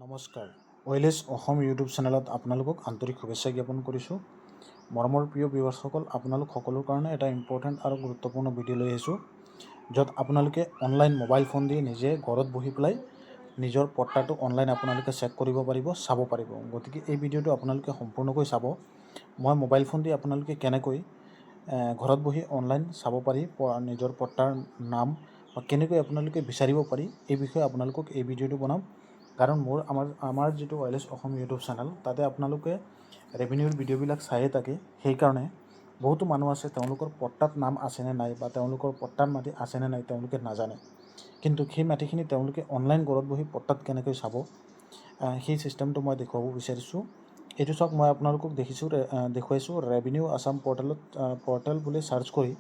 নমস্কাৰ, ওয়েলেছ অসম ইউটিউব চেনেলত আপোনালোকক আন্তৰিক শুভেচ্ছা জ্ঞাপন কৰিছোঁ। মৰমৰ প্ৰিয় ভিউৱাৰ্ছসকল, আপোনালোক সকলৰ কাৰণে এটা ইম্পৰ্টেণ্ট আৰু গুৰুত্বপূৰ্ণ ভিডিঅ' লৈ আহিছোঁ, য'ত আপোনালোকে অনলাইন মোবাইল ফোন দি নিজে ঘৰত বহি পেলাই নিজৰ পট্টাটো অনলাইন আপোনালোকে চেক কৰিব পাৰিব, চাব পাৰিব। গতিকে এই ভিডিঅ'টো আপোনালোকে সম্পূৰ্ণকৈ চাব। মই মোবাইল ফোন দি আপোনালোকে কেনেকৈ ঘৰত বহি অনলাইন চাব পাৰি নিজৰ পট্টাৰ নাম বা কেনেকৈ আপোনালোকে বিচাৰিব পাৰি, এই বিষয়ে আপোনালোকক এই ভিডিঅ'টো বনাম। কাৰণ আমাৰ যিটো ওয়েলেছ অসম ইউটিউব চেনেল, তাতে আপোনালোকে ৰেভিনিউৰ ভিডিঅ'বিলাক চায়ে থাকে। সেইকাৰণে বহুতো মানুহ আছে, তেওঁলোকৰ পট্টাত নাম আছেনে নাই বা তেওঁলোকৰ পট্টাৰ মাটি আছেনে নাই তেওঁলোকে নাজানে। কিন্তু সেই মাটিখিনি তেওঁলোকে অনলাইন ঘৰত বহি পট্টাত কেনেকৈ চাব, সেই ছিষ্টেমটো মই দেখুৱাব বিচাৰিছোঁ। এইটো চাওক, মই আপোনালোকক দেখুৱাইছোঁ ৰেভিনিউ আছাম পৰ্টেল বুলি চাৰ্চ কৰি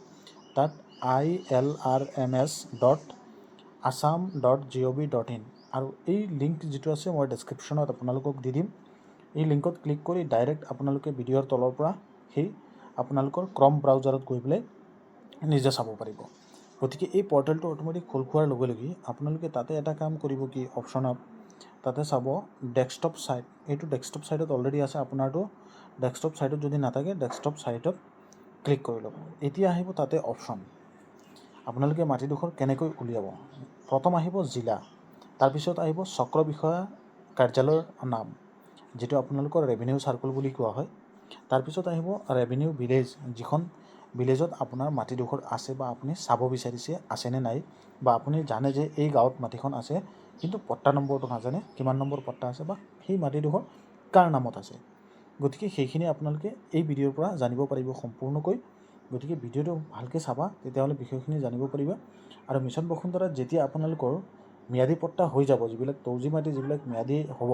তাত ilrms.assam.gov.in আৰু এই লিংক যিটো আছে মই ডেছক্ৰিপশ্যনত আপোনালোকক দি দিম। এই লিংকত ক্লিক কৰি ডাইৰেক্ট আপোনালোকে ভিডিঅ'ৰ তলৰ পৰা সেই আপোনালোকৰ ক্ৰম ব্ৰাউজাৰত গৈ পেলাই নিজে চাব পাৰিব। গতিকে এই পৰ্টেলটো অট'মেটিক খোল খোৱাৰ লগে লগে আপোনালোকে তাতে এটা কাম কৰিব, কি অপশ্যনত তাতে চাব ডেস্কটপ ছাইট। এইটো ডেস্কটপ ছাইটত অলৰেডি আছে, আপোনাৰতো ডেস্কটপ ছাইটত যদি নাথাকে ডেস্কটপ ছাইটত ক্লিক কৰি ল'ব। এতিয়া আহিব তাতে অপশ্যন, আপোনালোকে মাটিডোখৰ কেনেকৈ উলিয়াব। প্ৰথম আহিব জিলা, তাৰপিছত আহিব চক্ৰ বিষয়া কাৰ্যালয়ৰ নাম, যিটো আপোনালোকৰ ৰেভিনিউ চাৰ্কুল বুলি কোৱা হয়। তাৰপিছত আহিব ৰেভিনিউ ভিলেজ, যিখন ভিলেজত আপোনাৰ মাটিডোখৰ আছে বা আপুনি চাব বিচাৰিছে আছেনে নাই, বা আপুনি জানে যে এই গাঁৱত মাটিখন আছে কিন্তু পট্টা নম্বৰটো নাজানে, কিমান নম্বৰ পট্টা আছে বা সেই মাটিডোখৰ কাৰ নামত আছে। গতিকে সেইখিনি আপোনালোকে এই ভিডিঅ'ৰ পৰা জানিব পাৰিব সম্পূৰ্ণকৈ। গতিকে ভিডিঅ'টো ভালকৈ চাবা, তেতিয়াহ'লে বিষয়খিনি জানিব পাৰিবা। আৰু মিছন বসুন্ধৰাত যেতিয়া আপোনালোকৰ ম্যাদী পট্টা হৈ যাব, যিবিলাক তৌজি মাটি যিবিলাক ম্যাদী হ'ব,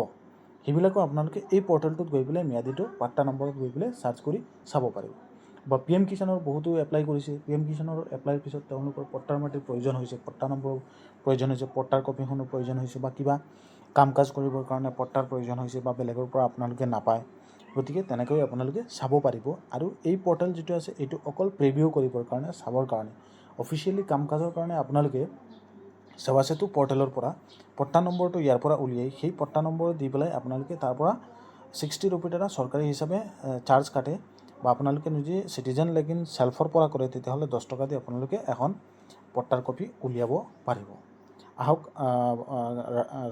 সেইবিলাকো আপোনালোকে এই পৰ্টেলটোত গৈ পেলাই ম্যাদীটো পাট্টা নম্বৰত গৈ পেলাই চাৰ্চ কৰি চাব পাৰিব। বা PM কিষাণৰ বহুতো এপ্লাই কৰিছে, PM কিষাণৰ এপ্লাইৰ পিছত তেওঁলোকৰ পট্টাৰ মাটিৰ প্ৰয়োজন হৈছে, পট্টা নম্বৰৰ প্ৰয়োজন হৈছে, পট্টাৰ কপিখনৰ প্ৰয়োজন হৈছে, বা কিবা কাম কাজ কৰিবৰ কাৰণে পট্টাৰ প্ৰয়োজন হৈছে, বা বেলেগৰ পৰা আপোনালোকে নাপায়। গতিকে তেনেকৈ আপোনালোকে চাব পাৰিব। আৰু এই পৰ্টেল যিটো আছে এইটো অকল প্ৰিভিউ কৰিবৰ কাৰণে, চাবৰ কাৰণে, অফিচিয়েলি কাম কাজৰ কাৰণে আপোনালোকে সেৱাসেতু পৰ্টেলৰ পৰা পট্টা নম্বৰটো ইয়াৰ পৰা উলিয়াই সেই পট্টা নম্বৰ দি পেলাই আপোনালোকে তাৰ পৰা 60 ৰুপিৰ এটা চৰকাৰী হিচাপে চাৰ্জ কাটে, বা আপোনালোকে নিজে চিটিজেন লেগিন চেল্ফৰ পৰা কৰে, তেতিয়াহ'লে 10 টকা দি আপোনালোকে এখন পট্টাৰ কপি উলিয়াব পাৰিব। আহক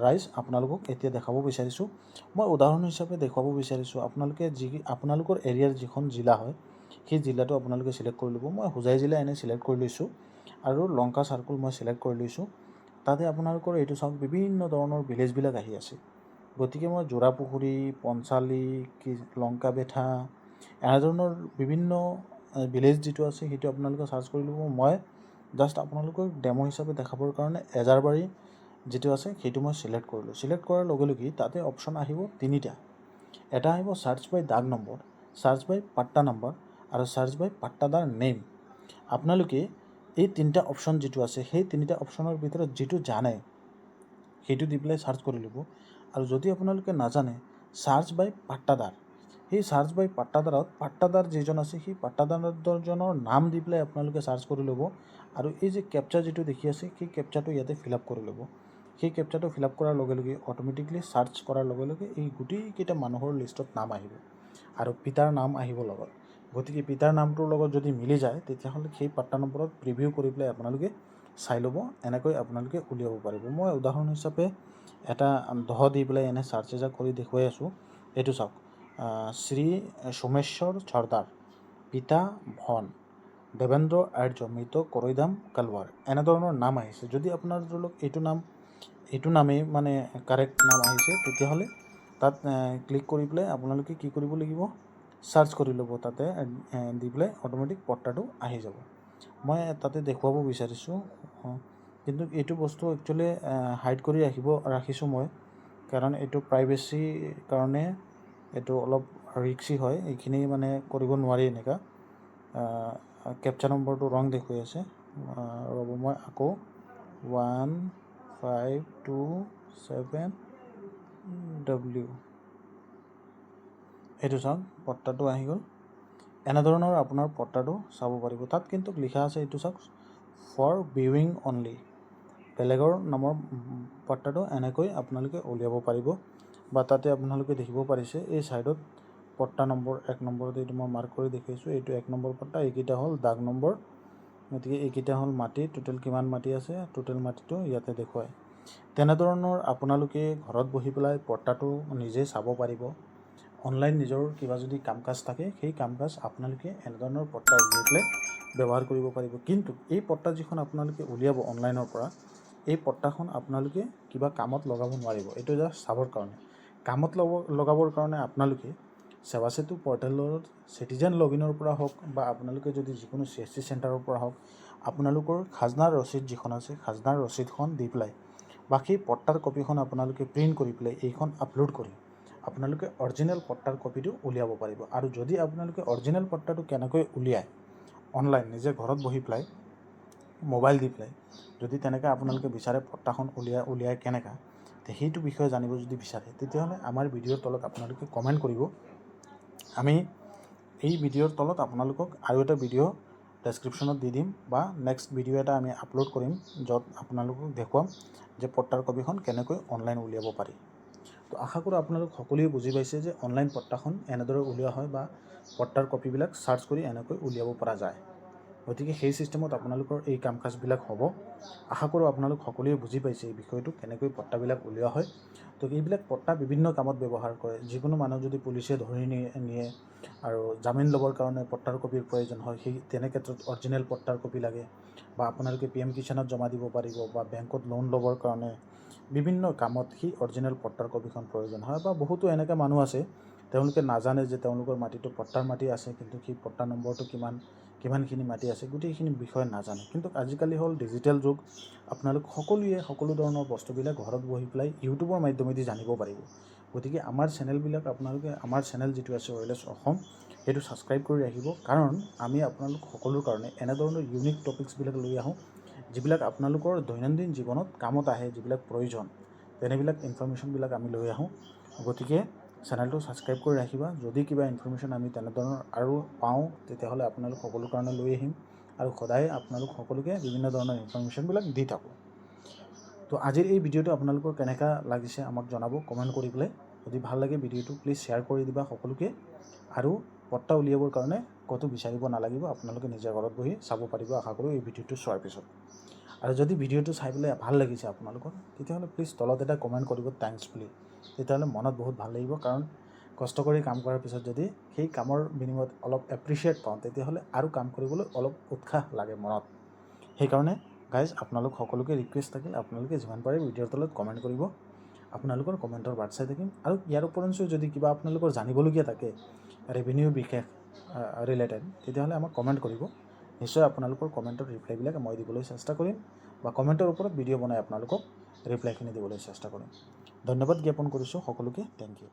ৰাইজ, আপোনালোকক এতিয়া দেখাব বিচাৰিছোঁ, মই উদাহৰণ হিচাপে দেখুৱাব বিচাৰিছোঁ। আপোনালোকৰ এৰিয়াৰ যিখন জিলা হয়, সেই জিলাটো আপোনালোকে চিলেক্ট কৰি ল'ব। মই হোজাই জিলা এনেই চিলেক্ট কৰি লৈছোঁ আৰু লংকা চাৰ্কুল মই চিলেক্ট কৰি লৈছোঁ। তাতে আপোনালোকৰ এইটো চাওক, বিভিন্ন ধৰণৰ ভিলেজবিলাক আহি আছে। গতিকে মই যোৰাপুখুৰী, পঞ্চালী, লংকা বেঠা, এনেধৰণৰ বিভিন্ন ভিলেজ যিটো আছে সেইটো আপোনালোকে চাৰ্চ কৰি ল'ব। মই জাষ্ট আপোনালোকক ডেমো হিচাপে দেখাবৰ কাৰণে এজাৰবাৰী যিটো আছে সেইটো মই চিলেক্ট কৰিলোঁ। চিলেক্ট কৰাৰ লগে লগে তাতে অপশ্যন আহিব তিনিটা। এটা আহিব চাৰ্চ বাই দাগ নম্বৰ, চাৰ্চ বাই পাট্টা নম্বৰ আৰু চাৰ্চ বাই পাট্টাদাৰ নেম। আপোনালোকে এই তিনিটা অপশ্যন যিটো আছে, সেই তিনিটা অপশ্যনৰ ভিতৰত যিটো জানে সেইটো দি পেলাই চাৰ্চ কৰি ল'ব। আৰু যদি আপোনালোকে নাজানে, চাৰ্চ বাই পাট্টাদাৰ, সেই চাৰ্চ বাই পাট্টাদাৰত পাট্টাদাৰ যিজন আছে সেই পাট্টাদাৰজনৰ নাম দি পেলাই আপোনালোকে চাৰ্চ কৰি ল'ব। আৰু এই যে কেপচা যিটো দেখি আছে, সেই কেপচাটো ইয়াতে ফিল আপ কৰি ল'ব। সেই কেপচাটো ফিল আপ কৰাৰ লগে লগে অট'মেটিকলি চাৰ্চ কৰাৰ লগে লগে এই গোটেইকেইটা মানুহৰ লিষ্টত নাম আহিব আৰু পিতাৰ নাম আহিব লগত। গতিকে পিতাৰ নামটোৰ লগত যদি মিলি যায়, তেতিয়াহ'লে সেই পাট্টা নম্বৰত প্ৰিভিউ কৰি পেলাই আপোনালোকে চাই ল'ব। এনেকৈ আপোনালোকে উলিয়াব পাৰিব। মই উদাহৰণ হিচাপে এটা দি পেলাই এনে চাৰ্চ এজা কৰি দেখুৱাই আছোঁ। এইটো চাওক, শ্ৰী সোমেশ্বৰ চৰ্দাৰ, পিতা ভন, দেৱেন্দ্ৰ আৰ্য, মৃত কৰৈদাম কালৱাৰ, এনেধৰণৰ নাম আহিছে। যদি আপোনাৰ ধৰি লওক এইটো নামেই মানে কাৰেক্ট নাম আহিছে, তেতিয়াহ'লে তাত ক্লিক কৰি পেলাই আপোনালোকে কি কৰিব লাগিব, চাৰ্চ কৰি ল'ব। তাতে দি পেলাই অট'মেটিক পট্টাটো আহি যাব। মই তাতে দেখুৱাব বিচাৰিছোঁ, কিন্তু এইটো বস্তু একচুৱেলি হাইড কৰি ৰাখিছোঁ মই, কাৰণ এইটো প্ৰাইভেচিৰ কাৰণে এইটো অলপ ৰিক্সি হয়। এইখিনি মানে কৰিব নোৱাৰি এনেকুৱা। কেপচা নম্বৰটো ৰং দেখুৱাই আছে, ৰ'ব মই আকৌ 1527W এইটো চাওক, পট্টাটো আহি গ'ল। এনেধৰণৰ আপোনাৰ পট্টাটো চাব পাৰিব। তাত কিন্তু লিখা আছে, এইটো চাওক, ফৰ ভিউইং অনলি, বেলেগৰ নামৰ পট্টাটো এনেকৈ আপোনালোকে উলিয়াব পাৰিব। বা তাতে আপোনালোকে দেখিব পাৰিছে এই ছাইডত পট্টা নম্বৰ 1 নম্বৰত এইটো মই মাৰ্ক কৰি দেখাইছোঁ, এইটো 1 নম্বৰ পট্টা, এইকেইটা হ'ল দাগ নম্বৰ। গতিকে এইকেইটা হ'ল মাটি, টোটেল কিমান মাটি আছে, টোটেল মাটিটো ইয়াতে দেখুৱায়। তেনেধৰণৰ আপোনালোকে ঘৰত বহি পেলাই পট্টাটো নিজে চাব পাৰিব। অনলাইন নিজৰ কিবা যদি কাম কাজ থাকে সেই কাম কাজ আপোনালোকে এনেধৰণৰ পট্টা উলিয়াই পেলাই ব্যৱহাৰ কৰিব পাৰিব। কিন্তু এই পট্টা যিখন আপোনালোকে উলিয়াব অনলাইনৰ পৰা, এই পট্টাখন আপোনালোকে কিবা কামত লগাব নোৱাৰিব। এইটো জাষ্ট চাবৰ কাৰণে। কামত লগাবৰ কাৰণে আপোনালোকে সেৱা সেতু পৰ্টেলৰ চিটিজেন লগইনৰ পৰা হওক বা আপোনালোকে যদি যিকোনো CSC চেণ্টাৰৰ পৰা হওক, আপোনালোকৰ খাজনাৰ ৰচিদ যিখন আছে খাজনাৰ ৰচিদখন দি পেলাই বা সেই পট্টাৰ কপিখন আপোনালোকে প্ৰিণ্ট কৰি পেলাই এইখন আপলোড কৰি আপোনালোকে অৰিজিনেল পট্টাৰ কপিটো উলিয়াব পাৰিব। আৰু যদি আপোনালোকে অৰিজিনেল পট্টাটো কেনেকৈ উলিয়ায় অনলাইন নিজে ঘৰত বহি পেলাই মোবাইল দি পেলাই যদি তেনেকৈ আপোনালোকে বিচাৰে পট্টাখন উলিয়াই কেনেকৈ, সেইটো বিষয়ে জানিব যদি বিচাৰে তেতিয়াহ'লে আমাৰ ভিডিঅ'ৰ তলত আপোনালোকে কমেণ্ট কৰিব। আমি এই ভিডিঅ'ৰ তলত আপোনালোকক আৰু এটা ভিডিঅ' ডেছক্ৰিপশ্যনত দি দিম বা নেক্সট ভিডিঅ' এটা আমি আপলোড কৰিম য'ত আপোনালোকক দেখুৱাম যে পট্টাৰ কপিখন কেনেকৈ অনলাইন উলিয়াব পাৰি। তো আশা কৰোঁ আপোনালোক সকলোৱে বুজি পাইছে যে অনলাইন পট্টাখন এনেদৰে উলিওৱা হয় বা পট্টাৰ কপিবিলাক চাৰ্চ কৰি এনেকৈ উলিয়াব পৰা যায়। গতিকে সেই চিষ্টেমত আপোনালোকৰ এই কাম কাজবিলাক হ'ব। আশা কৰোঁ আপোনালোক সকলোৱে বুজি পাইছে এই বিষয়টো কেনেকৈ পট্টাবিলাক উলিওৱা হয়। তো এইবিলাক পট্টা বিভিন্ন কামত ব্যৱহাৰ কৰে। যিকোনো মানুহ যদি পুলিচে ধৰি নিয়ে আৰু জামিন ল'বৰ কাৰণে পট্টাৰ কপিৰ প্ৰয়োজন হয়, সেই তেনে ক্ষেত্ৰত অৰিজিনেল পট্টাৰ কপি লাগে। বা আপোনালোকে PM কিষাণত জমা দিব পাৰিব বা বেংকত লোন ল'বৰ কাৰণে বিভিন্ন কামত সেই অৰিজিনেল পট্টাৰ কপিখন প্ৰয়োজন হয়। বা বহুতো এনেকৈ মানুহ আছে তেওঁলোকে নাজানে যে তেওঁলোকৰ মাটিটো পট্টাৰ মাটি আছে, কিন্তু সেই পট্টা নম্বৰটো কিমানখিনি মাটি আছে গোটেইখিনি বিষয়ে নাজানে। কিন্তু আজিকালি হ'ল ডিজিটেল যুগ, আপোনালোক সকলোৱে সকলো ধৰণৰ বস্তুবিলাক ঘৰত বহি পেলাই ইউটিউবৰ মাধ্যমেদি জানিব পাৰিব। গতিকে আমাৰ চেনেলবিলাক আপোনালোকে আমাৰ চেনেল যিটো আছে ৱাইৰলেছ অসম সেইটো ছাবস্ক্ৰাইব কৰি ৰাখিব। কাৰণ আমি আপোনালোক সকলোৰ কাৰণে এনেধৰণৰ ইউনিক টপিকছবিলাক লৈ আহোঁ যিবিলাক আপোনালোকৰ দৈনন্দিন জীৱনত কামত আহে, যিবিলাক প্ৰয়োজন তেনেবিলাক ইনফৰমেশ্যনবিলাক আমি লৈ আহোঁ। গতিকে চেনেলটো ছাবস্ক্ৰাইব কৰি ৰাখিবা। যদি কিবা ইনফৰমেশ্যন আমি তেনেধৰণৰ আৰু পাওঁ তেতিয়াহ'লে আপোনালোক সকলোৰ কাৰণে লৈ আহিম আৰু সদায় আপোনালোক সকলোকে বিভিন্ন ধৰণৰ ইনফৰমেশ্যনবিলাক দি থাকোঁ। তো আজিৰ এই ভিডিঅ'টো আপোনালোকৰ কেনেকুৱা লাগিছে আমাক জনাব কমেণ্ট কৰি পেলাই। যদি ভাল লাগে ভিডিঅ'টো প্লিজ শ্বেয়াৰ কৰি দিবা সকলোকে। আৰু পট্টা উলিয়াবৰ কাৰণে ক'তো বিচাৰিব নালাগিব, আপোনালোকে নিজে ঘৰত বহি চাব পাৰিব আশা কৰোঁ এই ভিডিঅ'টো চোৱাৰ পিছত। আৰু যদি ভিডিঅ'টো চাই পেলাই ভাল লাগিছে আপোনালোকৰ তেতিয়াহ'লে প্লিজ তলত এটা কমেণ্ট কৰিব থেংকছ বুলি। তেতিয়াহ'লে মনত বহুত ভাল লাগিব। কাৰণ কষ্ট কৰি কাম কৰাৰ পিছত যদি সেই কামৰ বিনিময়ত অলপ এপ্ৰিচিয়েট পাওঁ তেতিয়াহ'লে আৰু কাম কৰিবলৈ অলপ উৎসাহ লাগে মনত। সেইকাৰণে গাইজ আপোনালোক সকলোকে ৰিকুৱেষ্ট থাকিল আপোনালোকে যিমান পাৰে ভিডিঅ'ৰ তলত কমেণ্ট কৰিব। আপোনালোকৰ কমেণ্টৰ বাট চাই থাকিম। আৰু ইয়াৰ উপৰিঞ্চিও যদি কিবা আপোনালোকৰ জানিবলগীয়া থাকে ৰেভিনিউ বিশেষ ৰিলেটেড তেতিয়াহ'লে আমাক কমেণ্ট কৰিব। নিশ্চয় আপোনালোকৰ কমেণ্টৰ ৰিপ্লাইবিলাক মই দিবলৈ চেষ্টা কৰিম বা কমেণ্টৰ ওপৰত ভিডিঅ' বনাই আপোনালোকক ৰিপ্লাইখিনি দিবলৈ চেষ্টা কৰিম। ধন্যবাদ জ্ঞাপন কৰিছোঁ সকলোকে। Thank U.